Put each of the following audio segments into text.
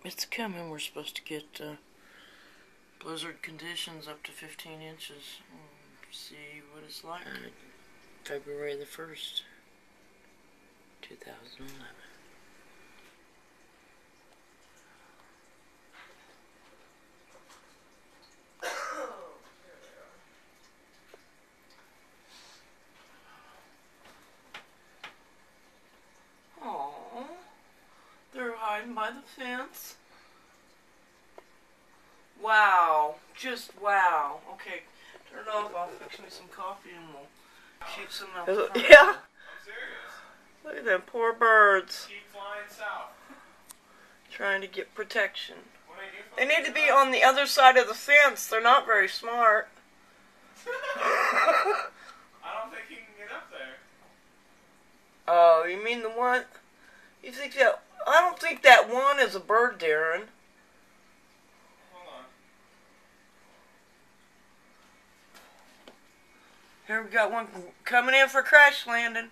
It's coming. We're supposed to get blizzard conditions up to 15 inches. See what it's like. February the 1st, 2011. They're hiding by the fence. Wow. Just wow. Okay, turn it off. I'll fix me some coffee and we'll shoot some out the front. Yeah. I'm serious. Look at them poor birds. Keep flying south. Trying to get protection. They They need to be on the other side of the fence. They're not very smart. I don't think he can get up there. Oh, you mean the one? You think that? I don't think that one is a bird, Darren. Hold on. Here we got one coming in for crash landing.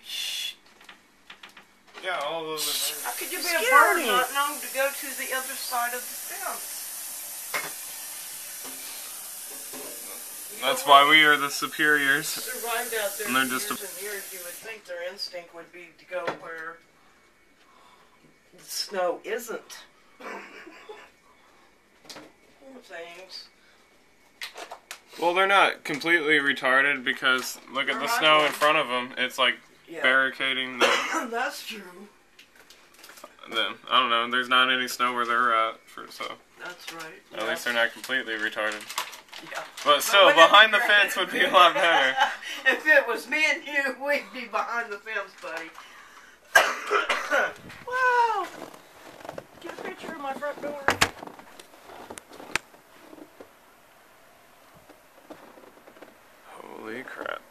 Shh. Yeah, all those are How could you be Scary. a bird not knowing to go to the other side of the fence? That's why we are the superiors. Survived out there And they're for just years and years. You would think their instinct would be to go where the snow isn't. Poor things. Well, they're not completely retarded because look at the snow in front of them. It's like barricading the. That's true. Them. I don't know. There's not any snow where they're at, so That's right. at least they're not completely retarded. Yeah. But still, behind the fence would be a lot better. If it was me and you, we'd be behind the fence, buddy. Wow! Get a picture of my front door. Holy crap.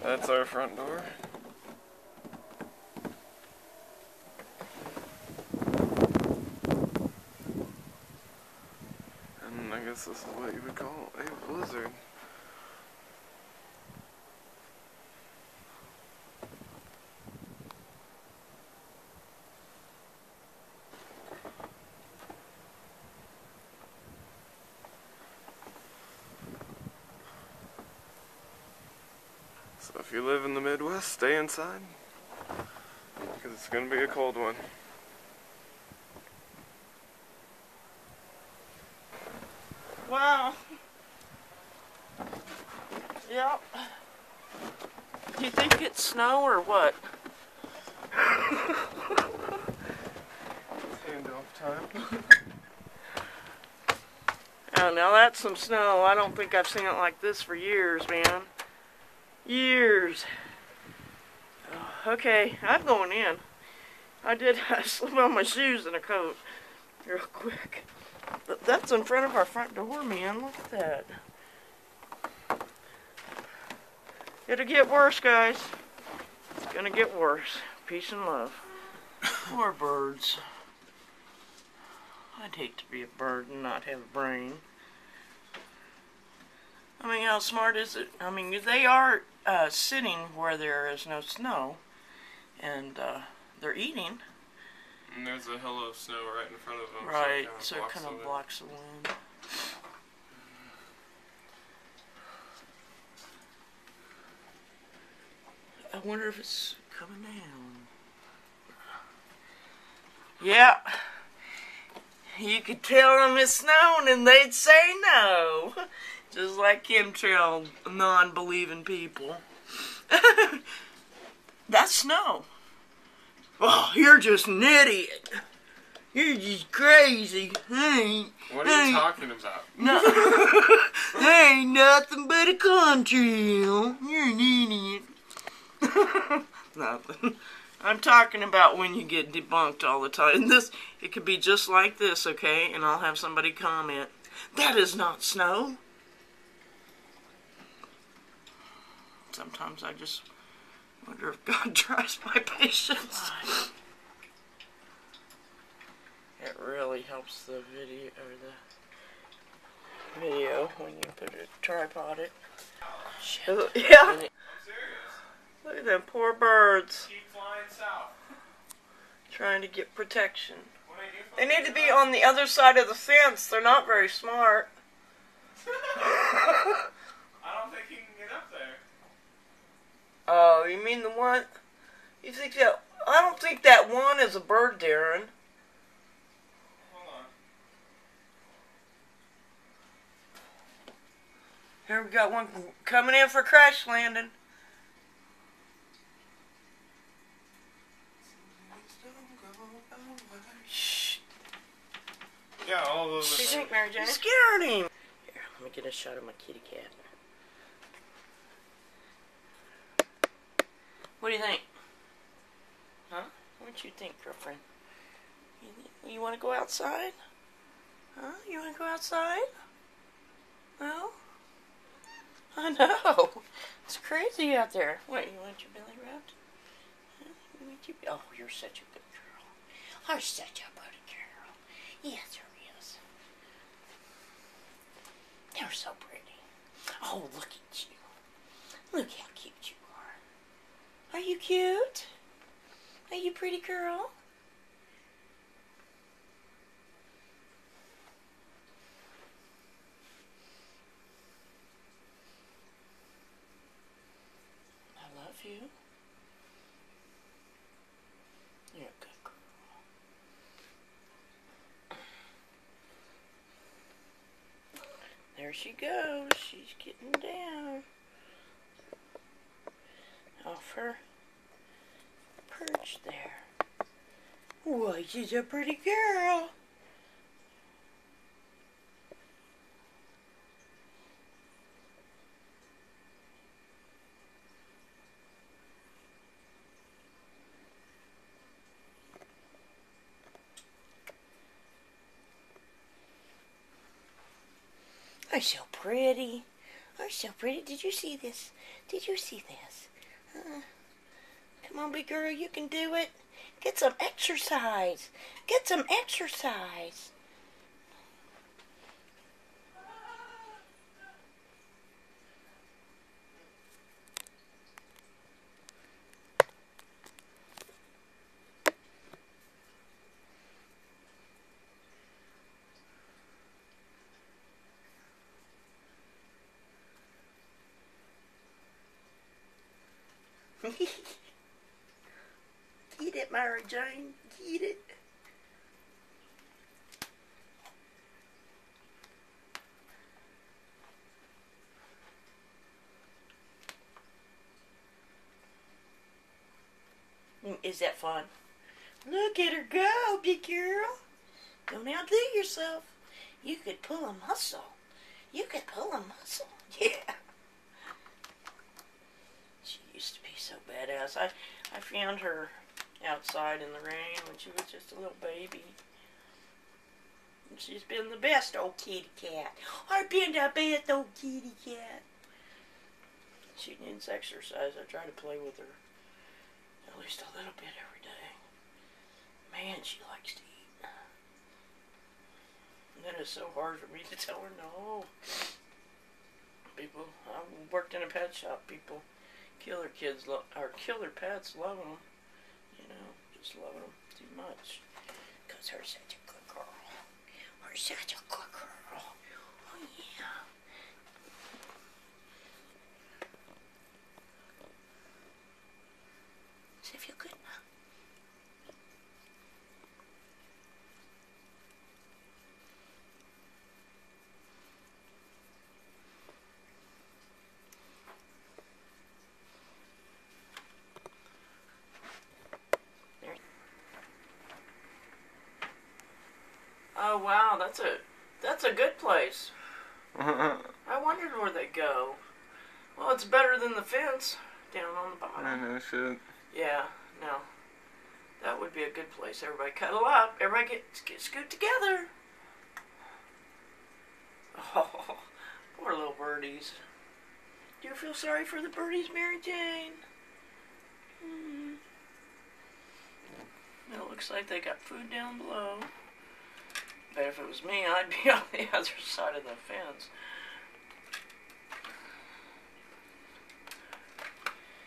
That's our front door. And I guess this is what you would call a blizzard. So if you live in the Midwest, stay inside, because it's going to be a cold one. Wow. Yep. Do you think it's snow or what? Handoff time. Oh, now that's some snow. I don't think I've seen it like this for years, man. Years. Oh, okay, I'm going in. I slipped on my shoes and a coat real quick. But that's in front of our front door, man. Look at that. It'll get worse, guys. It's gonna get worse. Peace and love. Poor birds. I'd hate to be a bird and not have a brain. I mean, how smart is it? I mean, they are sitting where there is no snow, and they're eating. And there's a hill of snow right in front of them. Right, so it kind of blocks the wind. I wonder if it's coming down. Yeah. You could tell them it's snowing and they'd say no. Just like chemtrail non-believing people. That's snow. Oh, you're just an idiot. You're just crazy. What are you talking about? No. There ain't nothing but a contrail. You're an idiot. Nothing. I'm talking about when you get debunked all the time. It could be just like this, okay? And I'll have somebody comment, that is not snow. Sometimes I just wonder if God tries my patience. It really helps the video, or video when you put a tripod it. Yeah. Look at them poor birds. Keep flying south. Trying to get protection. They need to be on the other side of the fence. They're not very smart. I don't think he can get up there. Oh, you mean the one? You think that? I don't think that one is a bird, Darren. Hold on. Here we got one coming in for crash landing. Shh. Yeah, all those. What do you think, Mary Jane? You scared him. Here, let me get a shot of my kitty cat. What do you think? Huh? What do you think, girlfriend? You want to go outside? Huh? You want to go outside? No? I know. It's crazy out there. What, you want your belly rubbed? Huh? You want your... Oh, you're such a good girl. You're such a good girl. Yes, there is. You're so pretty. Oh, look at you. Look how cute you are. Are you cute? Are you a pretty girl? I love you. You're a good girl. There she goes. She's getting down. Off her perch there. Why, she's a pretty girl. Are so pretty. Are so pretty. Did you see this? Did you see this? Come on, big girl, you can do it. Get some exercise. Get some exercise. Get it, Mary Jane. Get it. Is that fun? Look at her go, big girl. Don't outdo yourself. You could pull a muscle. You could pull a muscle. Yeah. She used to be so badass. I found her outside in the rain when she was just a little baby. And she's been the best old kitty cat. I've been the best old kitty cat. She needs exercise. I try to play with her at least a little bit every day. Man, she likes to eat. And then it's so hard for me to tell her no. People, I worked in a pet shop. People kill their kids, or kill their pets, love them. You know, just love them too much. Because her such a good girl. Her such a good girl. Oh, yeah. Does it feel good? Oh wow, that's a good place. I wondered where they go. Well, it's better than the fence down on the bottom. I know, shit. Yeah, no. That would be a good place. Everybody cuddle up. Everybody get scoot together. Oh, poor little birdies. Do you feel sorry for the birdies, Mary Jane? It looks like they got food down below. But if it was me, I'd be on the other side of the fence.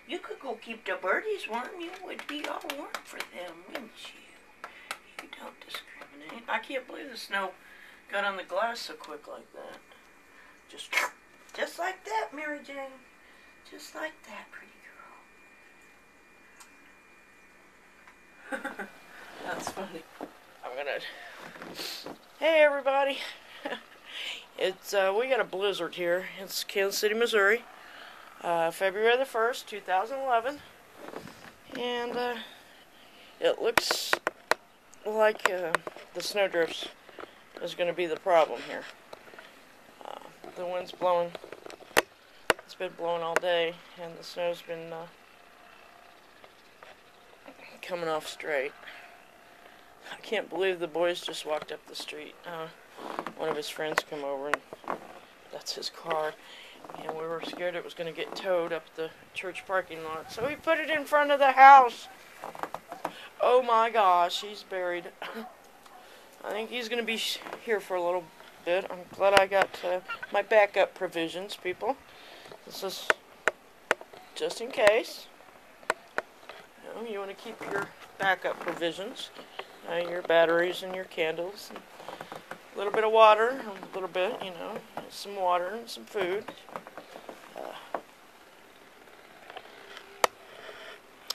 You could go keep the birdies warm. You would be all warm for them, wouldn't you? You don't discriminate. I can't believe the snow got on the glass so quick like that. Just like that, Mary Jane. Just like that, pretty girl. That's funny. Hey everybody. It's we got a blizzard here. It's Kansas City, Missouri. February the 1st, 2011. And it looks like the snowdrifts is going to be the problem here. The wind's blowing. It's been blowing all day, and the snow's been coming off straight. I can't believe the boys just walked up the street. One of his friends come over, and that's his car. And we were scared it was going to get towed up the church parking lot. So we put it in front of the house. Oh my gosh, he's buried. I think he's going to be here for a little bit. I'm glad I got my backup provisions, people. This is just in case. You want to keep your backup provisions. Your batteries and your candles. And a little bit of water. A little bit, some water and some food.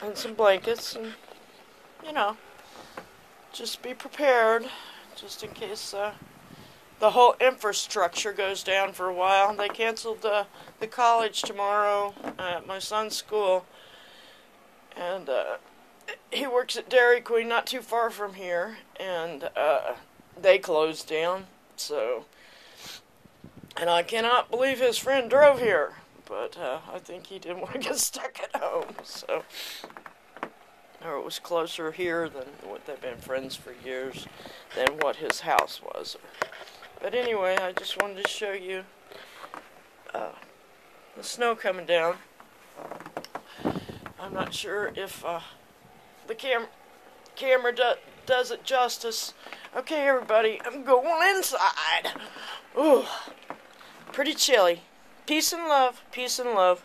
And some blankets. And, just be prepared. Just in case the whole infrastructure goes down for a while. They canceled the college tomorrow at my son's school. And he works at Dairy Queen not too far from here. And they closed down. So, and I cannot believe his friend drove here. But I think he didn't want to get stuck at home. So, or it was closer here than what they've been friends for years than what his house was. But anyway, I just wanted to show you the snow coming down. I'm not sure if the camera does it justice. Okay, everybody, I'm going inside. Ooh, pretty chilly. Peace and love. Peace and love.